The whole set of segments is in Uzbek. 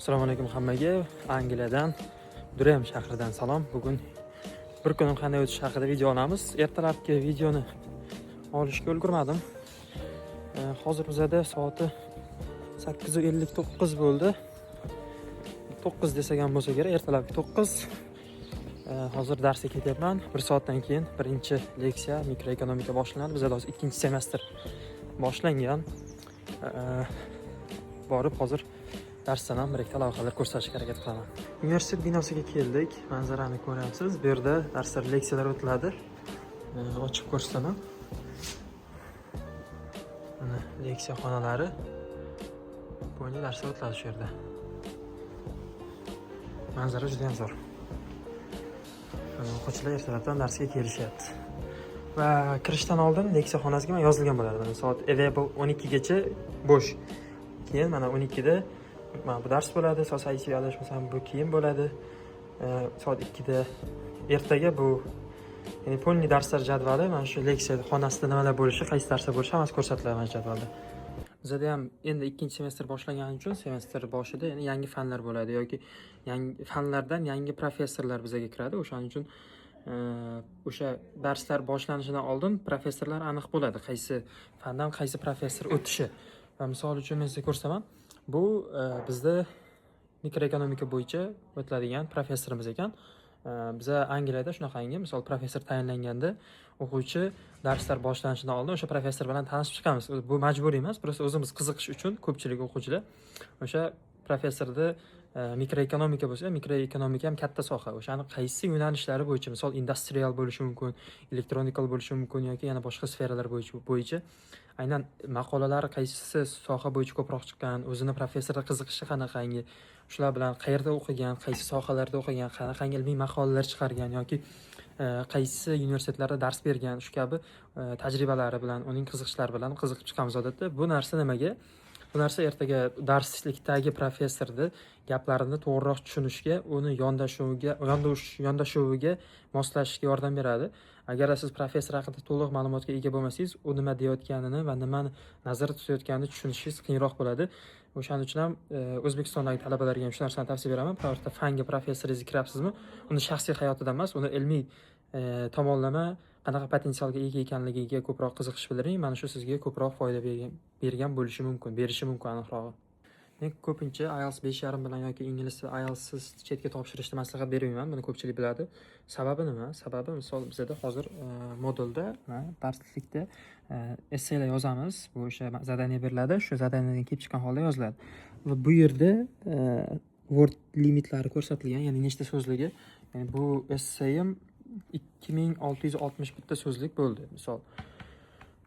Assalomu alaykum hammaga. Angliyadan, Durham shahridan salom. Bugun bir kunim qanday o'tishi haqida video olamiz. Ertalabki videoni olishga ulgurmadim. Hozir bizada soati 8:59 bo'ldi. 9 desak ham bo'lsa kerak, ertalabki 9. Hozir darsga ketyapman. 1 soatdan keyin birinchi leksiya mikroekonomika boshlanadi. Bizda hozir ikkinchi semestr boshlangan. Borib hozir darsdan ham bir ikkita lavhalar ko'rsatishga harakat qilaman. Universitet binosiga keldik. Manzarani ko'ryapsiz. Bu yerda darslar, leksiyalar o'tiladi. Ochib ko'rsataman. Mana leksiya xonalari. Bo'yinli darslar o'tiladi shu yerda. Manzara juda ham zo'r. O'quvchilar ertalabdan darsga kelishyapti. Va kirishdan oldin leksiya xonasiga men yozilgan bo'ladi. Mana soat 12 gacha bo'sh. Keyin mana 12 da mana bu dars bo'ladi. Soat 8 ga adashmasam bu keyin bo'ladi. Soat 2 da ertaga bu ya'ni polni darslar jadvali mana shu leksiya xonasida nimalar bo'lishi, qaysi darslar bo'lishi hammasi ko'rsatiladi mana jadvalda. Bizda ham endi ikkinchi semestr boshlangani uchun semestr boshida ya'ni yangi fanlar bo'ladi yoki yangi fanlardan yangi professorlar bizga kiradi. O'shaning uchun o'sha darslar boshlanishidan oldin professorlar aniq bo'ladi. Qaysi fandan qaysi professor o'tishi. Va misol uchun men sizga ko'rsataman. Bu bizda mikroekonomika bo'yicha o'tiladigan professorimiz ekan. Biza Angliyada shunaqangi, misol professor tayinlanganda o'quvchi darslar boshlanishidan oldin o'sha professor bilan tanishib chiqamiz. Bu majburiy emas, biroz o'zimiz qiziqish uchun ko'pchilik o'quvchilar o'sha professorda mikroekonomika bo'lsa, mikroekonomika ham katta soha. O'shani qaysi yo'nalishlari bo'yicha, misol industrial bo'lishi mumkin, electronical bo'lishi mumkin yoki yana boshqa sferalar bo'yicha aynan maqolalari qaysi soha bo'yicha ko'proq chiqqan, o'zini professorga qiziqishi qanaqangi, shular bilan qayerda o'qigan, qaysi sohalarda o'qigan, qanaqangi ilmiy maqolalar chiqargan yoki qaysi universitetlarda dars bergan, shu kabi tajribalari bilan, uning qiziqishlari bilan qiziqib chiqamiz odatda. Bu narsa nimaga? Bu narsa ertaga darslikdagi professorni gaplarini to'g'riroq tushunishga, uni yondashuviga moslashishga yordam beradi. Agar siz professor haqida to'liq ma'lumotga ega bo'lmasangiz, u nima deyotganini va nimani nazarda tutayotganini tushunishingiz qiyinroq bo'ladi. O'shaning uchun ham O'zbekistondagi talabalarga ham shu narsani tavsiya beraman. Birorta fanga professoringiz kiryapsizmi? Uni shaxsiy hayotidan emas, uni ilmiy tomonlama qanaqa potensialga ega ekanligiga ko'proq qiziqish bildiring. Mana shu sizga ko'proq foyda bergan bo'lishi mumkin, berishi mumkin aniqrog'i. Men ko'pincha IELTS 5.5 bilan yoki ingliz IELTSsiz chetga topshirishni maslahat bermayman. Buni ko'pchilik biladi. Sababi nima? Sababi misol bizda hozir modulda, darslikda essaylar yozamiz. Bu o'sha zadaniya beriladi. Shu zadaniyadan kelib chiqqan holda yoziladi. Va bu yerda word limitlari ko'rsatilgan, ya'ni nechta so'zligi. Ya'ni bu essayim 2660 bitta so'zlik bo'ldi. Misol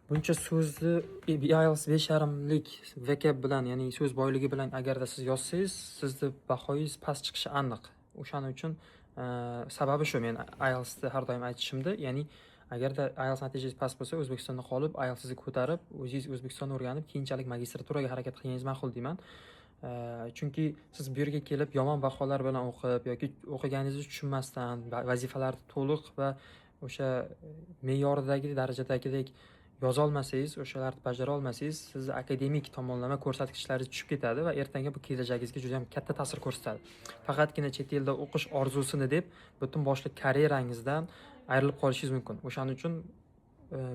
buncha so'zni IELTS 5.5lik vocab bilan, ya'ni so'z boyligi bilan agarda siz yozsangiz, sizni bahoyingiz past chiqishi aniq. O'shaning uchun sababi shu, men IELTSda har doim aytishimda, ya'ni agarda IELTS natijangiz past bo'lsa, O'zbekistonda qolib, IELTSni ko'tarib, o'zingiz O'zbekistonni o'rganib, keyinchalik magistraturaga harakat qilganingiz ma'qul deyman. Chunki siz bu yerga kelib yomon baholar bilan o'qib yoki o'qiganingizni tushunmasdan, vazifalarni to'liq va o'sha me'yordagi darajadagidek yoza olmasangiz, o'shalarni bajara olmasangiz, sizni akademik tomonlama ko'rsatkichlaringiz tushib ketadi va ertangi bu kelajagingizga juda ham katta ta'sir ko'rsatadi. Faqatgina chet elda o'qish orzusini deb butun boshli karyerangizdan ayrilib qolishingiz mumkin. O'shaning uchun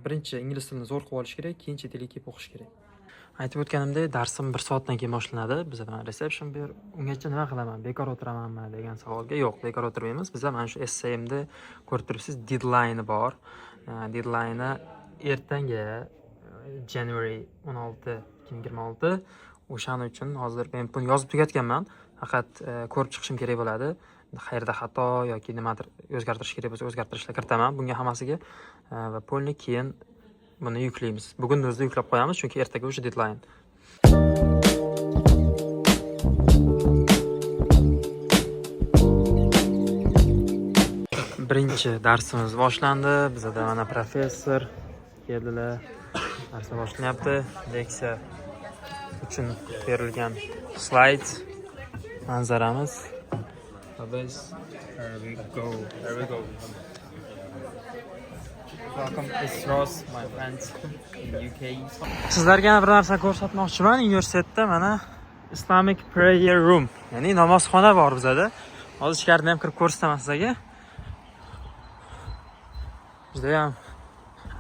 birinchi ingliz tilini zo'r qilib olish kerak, keyin chet elga kelib o'qish kerak. Aytib o'tganimdek, darsim 1 soatdan keyin boshlanadi. Bizda reception ber. Ungacha nima qilaman? Bekor o'tiramanmi degan savolga yo'q, bekor o'tirmaymiz. Bizda mana shu essayimda ko'rib turibsiz, deadline bor. Deadline ertangi January 16 2026. O'shaning uchun hozir men buni yozib tugatganman. Faqat ko'rib chiqishim kerak bo'ladi. Qayerda xato yoki nimadir o'zgartirish kerak bo'lsa, o'zgartirishlar kiritaman. Bunga hammasiga va polni keyin buni yuklaymiz. Bugun o'zida yuklab qo'yamiz, chunki ertaga o'sha deadline. Birinchi darsimiz boshlandi. Bizda mana professor keldilar. Dars boshlanyapti. Leksiya uchun berilgan slayd, manzaramiz. Biz here we go. Welcome to Ross, my friends in UK. Sizlarga bir narsa ko'rsatmoqchiman. Universitetda mana Islamic Prayer Room Ya'ni namozxona bor bizada. Hozir ichkarida ham kirib ko'rsataman sizlarga. Juda ham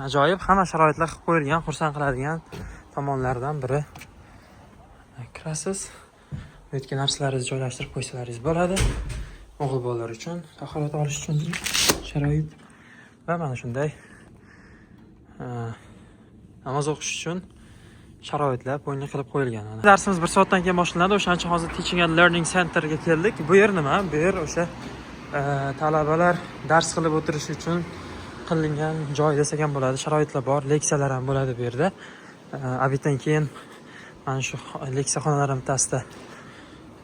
ajoyib, hamma sharoitlar qilib qo'yilgan, xursand qiladigan tomonlardan biri. Kirasiz. O'tgan narsalaringizni joylashtirib qo'ysalaringiz bo'ladi. O'g'il bolalar uchun, tahorat olish uchun sharoit va mana shunday namoz o'qish uchun sharoitlar bo'yni qilib qo'yilgan. Darsimiz 1 soatdan keyin boshlanadi. O'shaning uchun hozir Teaching and Learning Centerga keldik. Bu yer nima? Bu yer o'sha talabalar dars qilib o'tirish uchun qilingan joy desak ham bo'ladi. Sharoitlar bor, leksiyalar ham bo'ladi bu yerda. Obiddan keyin mana shu leksiya xonalari bittasida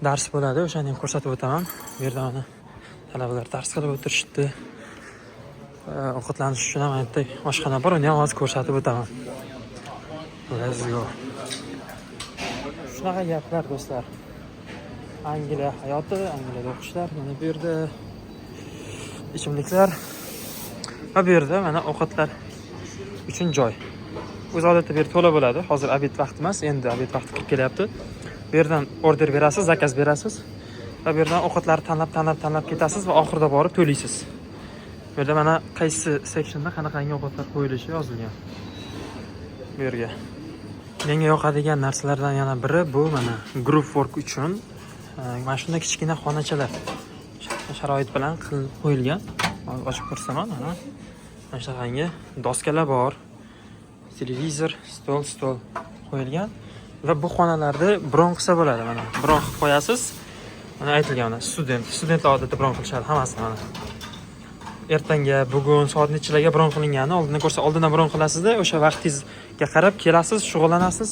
dars bo'ladi. O'shani ham ko'rsatib o'taman. Bu yerda mana talabalar dars qilib o'tirishdi. Ovqatlanish uchun ham aytdi, oshxona bor, uni ham hozir ko'rsatib o'taman. Let's go. Shunaqa gaplar do'stlar. Angliya hayoti, Angliyada o'qishlar, mana bu yerda ichimliklar va bu yerda mana ovqatlar uchun joy. O'z odatda bu yer to'la bo'ladi. Hozir obed vaqti emas, endi obed vaqti kirib kelyapti. Bu yerdan order berasiz, zakaz berasiz va bu yerdan ovqatlarni tanlab ketasiz va oxirida borib to'laysiz. Bu yerda mana qaysi sectionda qanaqangi ovqatlar qo'yilishi yozilgan. Bu yerga. Menga yoqadigan narsalardan yana biri bu mana group work uchun mana shunday kichkina xonachalar sharoit bilan qilib qo'yilgan. Ochib ko'rsaman, mana shunaqangi doskalar bor. Televizor, stol qo'yilgan va bu xonalarda bron qilsa bo'ladi. Mana bron qilib qo'yasiz. Mana aytilgan, mana studentlar odatda bron qilishadi hammasi mana. Ertanga, bugun soat nechalarga bron qilingani oldindan ko'rsa, oldindan bron qilasizda, o'sha vaqtingizga qarab kelasiz, shug'ullanasiz.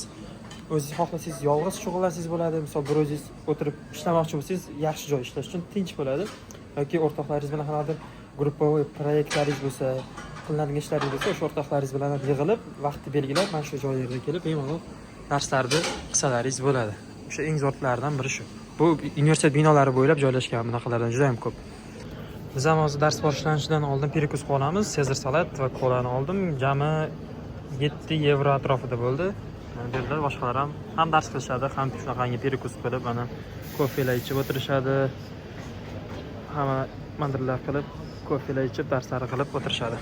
O'zingiz xohlasangiz yolg'iz shug'ullansangiz bo'ladi. Misol bir o'zingiz o'tirib ishlamoqchi bo'lsangiz, yaxshi joy ishlash uchun tinch bo'ladi. Yoki o'rtoqlaringiz bilan qanaqadir gruppovoy proyektlaringiz bo'lsa, qilinadigan ishlaringiz bo'lsa, o'sha o'rtoqlaringiz bilan yig'ilib, vaqtni belgilab, mana shu joylarga kelib, bemalol darslarni qilsalaringiz bo'ladi. O'sha eng zo'rlardan biri shu. Bu universitet binolari bo'ylab joylashgan bunaqalardan juda ham ko'p. Biz ham hozir dars boshlanishidan oldin perikuz qilamiz. Caesar salat va kolani oldim. Jami 7 yevro atrofida bo'ldi. Bu yerda boshqalar ham dars qilishadi, ham shunaqangi perikuz qilib, mana kofelar ichib o'tirishadi. Hamma mandirlar qilib, kofelar ichib, darslar qilib o'tirishadi.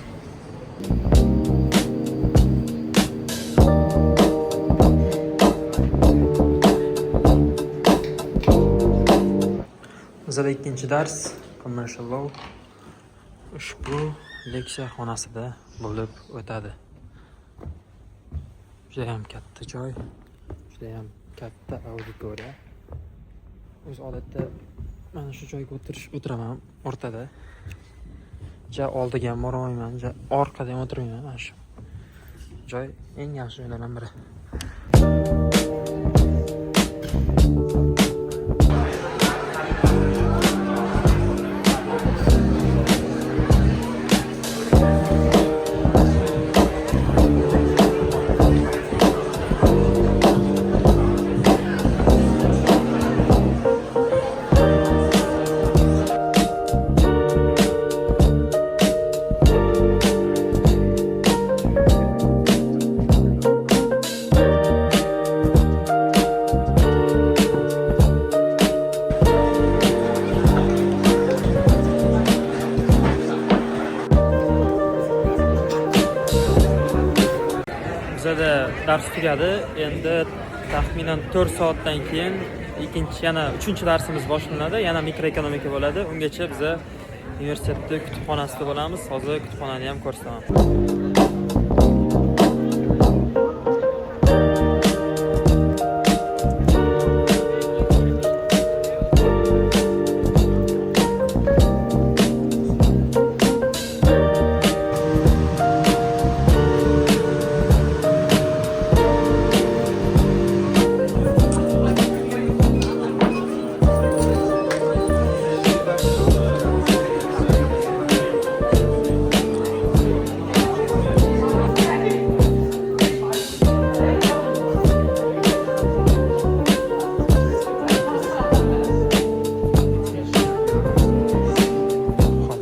Bizda ikkinchi dars commercial law ushbu leksiya xonasida bo'lib o'tadi. Juda ham katta joy, juda ham katta auditoriya. O'z odatda mana shu joyga o'tiraman o'rtada. Ja oldiga ham bormayman, ja orqada ham o'tirmayman. Mana shu joy eng yaxshi joylardan biri. Bizada dars tugadi. Endi taxminan 4 soatdan keyin yana 3-darsimiz boshlanadi. Yana mikroekonomika bo'ladi. Ungacha biz universitetning kutubxonasida bo'lamiz. Hozir kutubxonani ham ko'rsataman.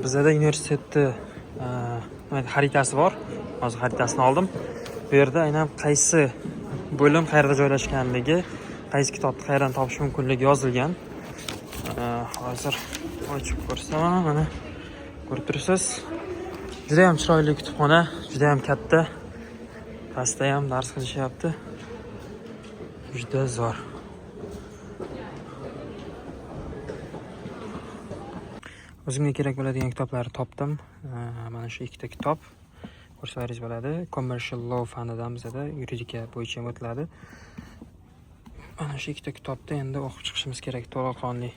Bizda universitetni xaritasi bor. Hozir xaritasini oldim. Bu yerda aynan qaysi bo'lim qayerda joylashganligi, qaysi kitobni qayerdan topish mumkinligi yozilgan. Hozir ochib ko'rsam, mana ko'rib turibsiz. Juda ham chiroyli kutubxona, juda ham katta. Pastda ham dars qilishyapti. Juda zo'r. O'zimga kerak bo'ladigan kitoblarni topdim. Mana shu ikkita kitob. Ko'rsalaringiz bo'ladi. Commercial Law fanidan bizda yuridika bo'yicha o'tiladi. Mana shu ikkita kitobni endi o'qib chiqishimiz kerak to'laqonli.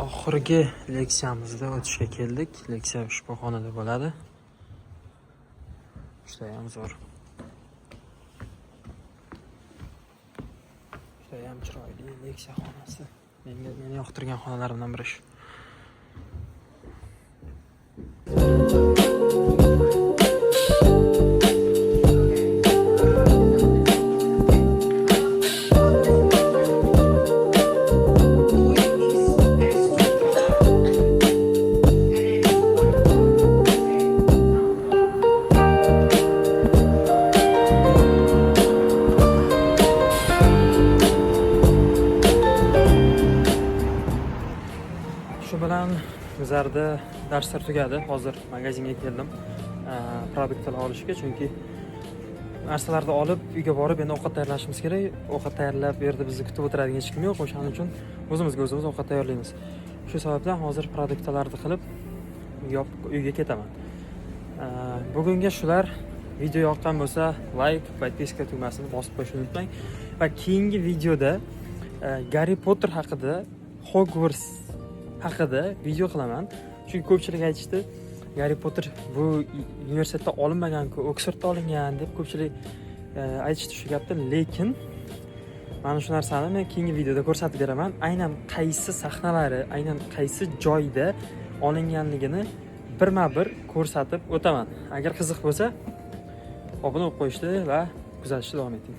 Oxirgi leksiyamizda o'tishga keldik. Leksiya ushbu xonada bo'ladi. Juda ham zo'r. Juda ham chiroyli leksiya xonasi. Meni yoqtirgan xonalarimdan biri shu. Shu bilan bizlarda darslar tugadi. Hozir magazinga keldim. Produktlar olishga, chunki narsalarni olib uyga borib endi ovqat tayyorlashimiz kerak. Ovqat tayyorlab bu yerda bizni kutib o'tiradigan hech kim yo'q. O'shaning uchun o'zimizga o'zimiz ovqat tayyorlaymiz. Shu sababdan hozir produktlarni qilib uyga ketaman. Bugunga shular. Video yoqqan bo'lsa, like, podpiska tugmasini bosib qo'yishni unutmang. Va keyingi videoda Harry Potter haqida, Hogwarts haqida video qilaman. Chunki ko'pchilik aytishdi, Harry Potter bu universitetda olinmagan-ku, Oksfordda olingan deb ko'pchilik aytishdi shu gapni, lekin mana shu narsani men keyingi videoda ko'rsatib beraman. Aynan qaysi sahnalari, aynan qaysi joyda olinganligini birma-bir ko'rsatib o'taman. Agar qiziq bo'lsa, obuna bo'lib qo'yishni va kuzatishni davom eting.